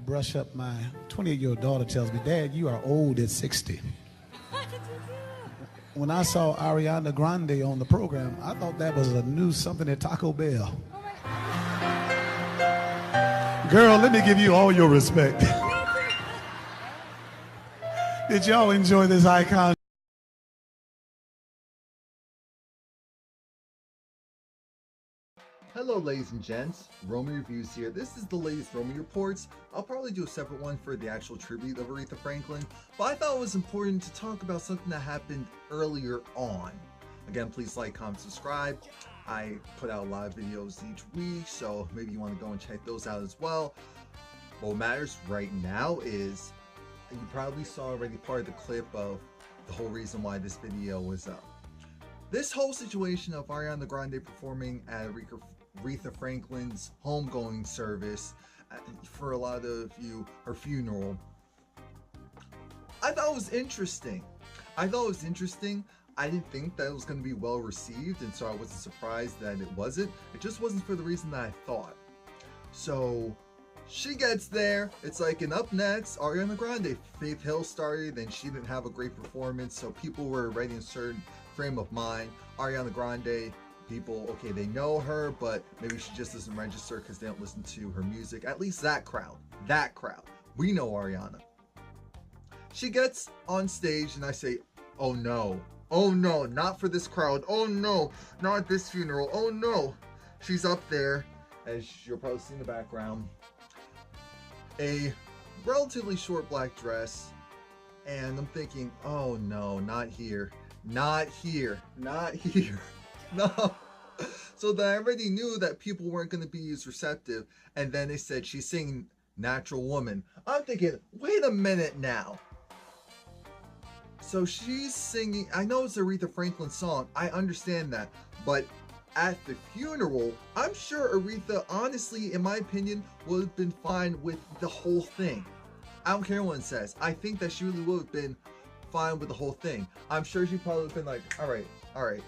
brush up. My 28-year-old daughter tells me, Dad, you are old at 60. When I saw Ariana Grande on the program, I thought that was a new something at Taco Bell. Girl, let me give you all your respect. Did y'all enjoy this icon? Hello ladies and gents, Romie Reviews here. This is the latest Romie Reports. I'll probably do a separate one for the actual tribute of Aretha Franklin, but I thought it was important to talk about something that happened earlier on. Again, please like, comment, subscribe. I put out a lot of videos each week, so maybe you want to go and check those out as well. What matters right now is, you probably saw already part of the clip of the whole reason why this video was up. This whole situation of Ariana Grande performing at Aretha Franklin's homegoing service, for a lot of you, her funeral, I thought it was interesting. I didn't think that it was going to be well received, and so I wasn't surprised that it wasn't. It just wasn't for the reason that I thought. So she gets there, it's like, and up next, Ariana Grande. Faith Hill started, and she didn't have a great performance, so people were already in a certain frame of mind. Ariana Grande, people, okay, they know her, but maybe she just doesn't register because they don't listen to her music. At least that crowd. We know Ariana. She gets on stage, and I say, oh no, not for this crowd. Oh no, not at this funeral. Oh no. She's up there, as you'll probably see in the background, a relatively short black dress, and I'm thinking, oh no, not here, no. So then I already knew that people weren't going to be as receptive, and then they said she's singing Natural Woman. I'm thinking, wait a minute now. So she's singing, I know it's an Aretha Franklin song, I understand that, but at the funeral, I'm sure Aretha, honestly, in my opinion, would have been fine with the whole thing. I don't care what it says. I think that she really would have been fine with the whole thing. I'm sure she probably would have been like, all right,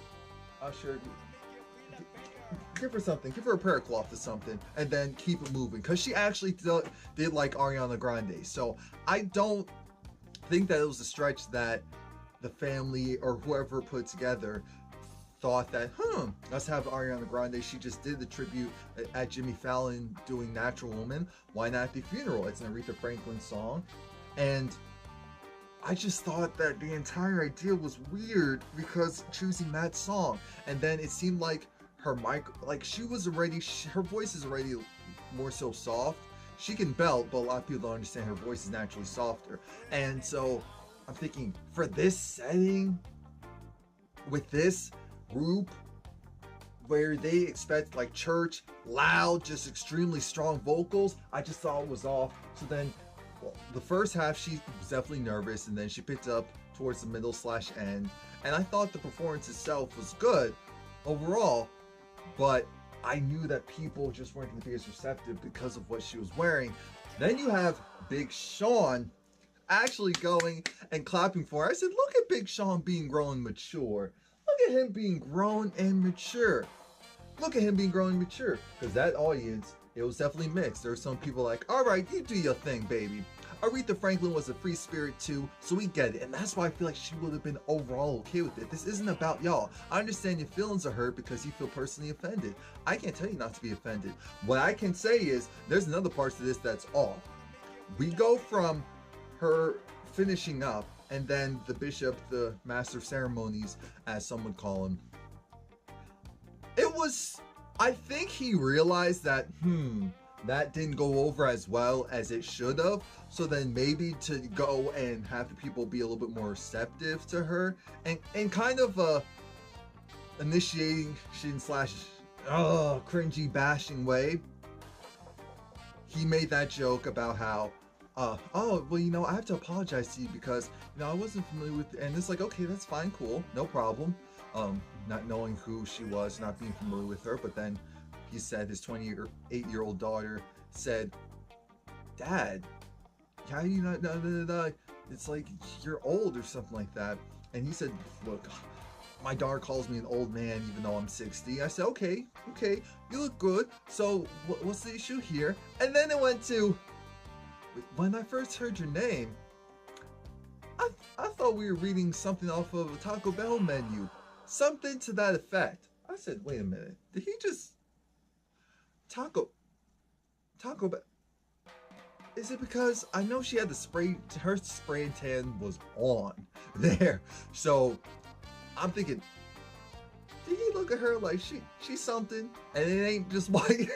I'm sure, give her something, give her a prayer cloth or something, and then keep it moving, because she actually did like Ariana Grande. So I don't think that it was a stretch that the family or whoever put together thought that, let's have Ariana Grande. She just did the tribute at Jimmy Fallon doing Natural Woman. Why not at the funeral? It's an Aretha Franklin song. And I just thought that the entire idea was weird because choosing that song. And then it seemed like her mic, like she was already, her voice is already more so soft. She can belt, but a lot of people don't understand her voice is naturally softer. And so I'm thinking, for this setting, with this group, where they expect like church, loud, just extremely strong vocals, I just thought it was off. So then, well, the first half, she was definitely nervous, and then she picked up towards the middle / end. And I thought the performance itself was good overall, but I knew that people just weren't going to be as receptive because of what she was wearing. Then you have Big Sean actually going and clapping for her. I said, look at Big Sean being grown and mature. Look at him being grown and mature. Because that audience, it was definitely mixed. There were some people like, all right, you do your thing, baby. Aretha Franklin was a free spirit too, so we get it. And that's why I feel like she would have been overall okay with it. This isn't about y'all. I understand your feelings are hurt because you feel personally offended. I can't tell you not to be offended. What I can say is, there's another part to this that's off. We go from her finishing up, and then the bishop, the master of ceremonies, as some would call him. It was, I think he realized that, that didn't go over as well as it should have. So then maybe to go and have the people be a little bit more receptive to her, and kind of initiating / cringy bashing way, he made that joke about how, oh, well, you know, I have to apologize to you because, you know, I wasn't familiar with, and it's like, okay, that's fine, cool, no problem. Not knowing who she was, not being familiar with her, but then he said his 28-year-old daughter said, Dad, how do you not, it's like, you're old or something like that. And he said, look, my daughter calls me an old man even though I'm 60. I said, okay, you look good. So what's the issue here? And then it went to, when I first heard your name, I thought we were reading something off of a Taco Bell menu. Something to that effect. I said, wait a minute. Did he just... Taco Bell... Is it because I know she had the spray... Her spray and tan was on there. So, I'm thinking... Did he look at her like she's something? And it ain't just white?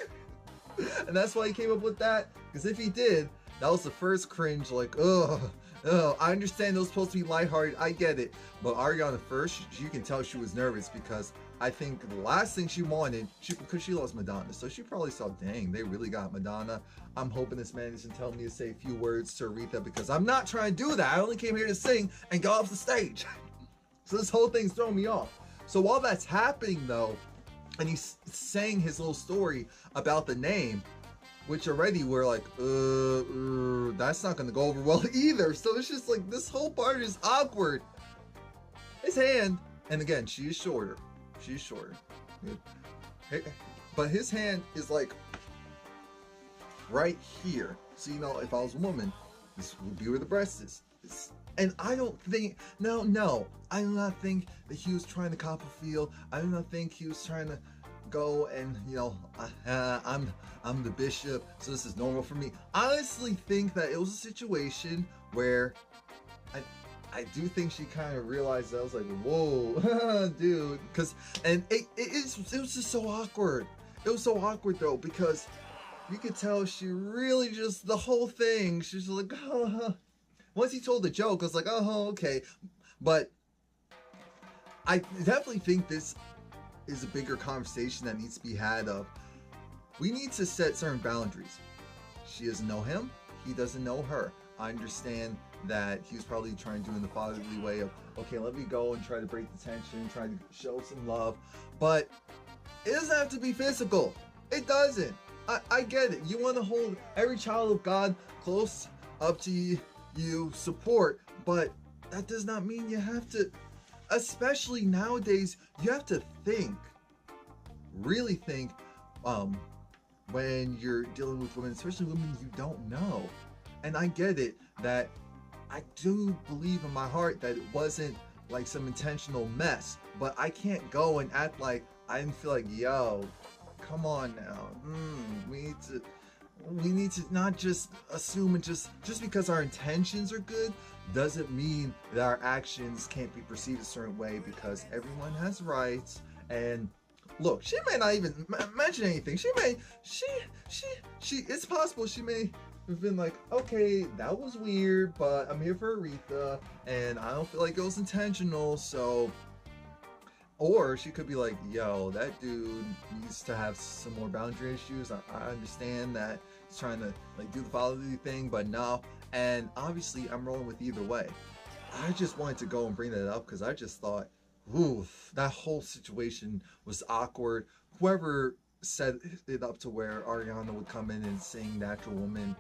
And that's why he came up with that? Because if he did, that was the first cringe, like, ugh. I understand it was supposed to be lighthearted, I get it. But Ariana first, you can tell she was nervous because I think the last thing she wanted, because she lost Madonna, so she probably saw, dang, they really got Madonna. I'm hoping this man isn't telling me to say a few words to Aretha because I'm not trying to do that. I only came here to sing and go off the stage. So this whole thing's throwing me off. So while that's happening though, and he's saying his little story about the name, which already we're like, that's not gonna go over well either. So it's just like, this whole part is awkward. His hand, and again, she is shorter. She's shorter. But his hand is like right here. So, you know, if I was a woman, this would be where the breast is. And I don't think, no, I do not think that he was trying to cop a feel. I do not think he was trying to go and, you know, I'm the bishop, so this is normal for me. I honestly think that it was a situation where I do think she kind of realized that. I was like, whoa, dude, and it was just so awkward. It was so awkward though, because you could tell she really just, the whole thing, she's like, once he told the joke, I was like, oh, okay. But I definitely think this is a bigger conversation that needs to be had of, we need to set certain boundaries. She doesn't know him, he doesn't know her. I understand that he was probably trying to do in the fatherly way of, okay, let me go and try to break the tension, try to show some love, but it doesn't have to be physical. It doesn't. I get it. You want to hold every child of God close up to you, support, but that does not mean you have to, especially nowadays, you have to think, really think, when you're dealing with women, especially women you don't know. And I get it that I do believe in my heart that it wasn't like some intentional mess, but I can't go and act like I didn't feel like, yo, come on now. We need to not just assume and just because our intentions are good doesn't mean that our actions can't be perceived a certain way, because everyone has rights. And look, she may not even mention anything. It's possible she may have been like, okay, that was weird, but I'm here for Aretha and I don't feel like it was intentional, so. Or she could be like, yo, that dude needs to have some more boundary issues. I understand that he's trying to like do the fatherly thing, but no. And obviously I'm rolling with either way. I just wanted to go and bring that up because I just thought, oof, that whole situation was awkward. Whoever set it up to where Ariana would come in and sing Natural Woman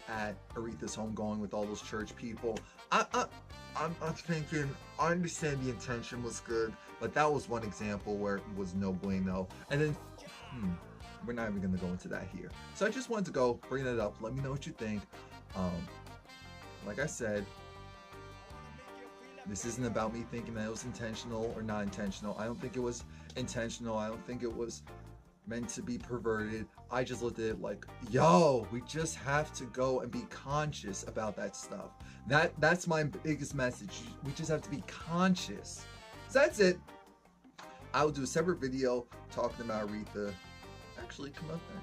at Aretha's Homegoing with all those church people, I'm thinking, I understand the intention was good, but that was one example where it was no bueno. And then, we're not even going to go into that here. So I just wanted to go bring that up. Let me know what you think. Like I said, this isn't about me thinking that it was intentional or not intentional. I don't think it was intentional. I don't think it was meant to be perverted. I just looked at it like, yo, we just have to go and be conscious about that stuff. That's my biggest message. We just have to be conscious. So that's it. I will do a separate video talking about Aretha. Actually, come up there.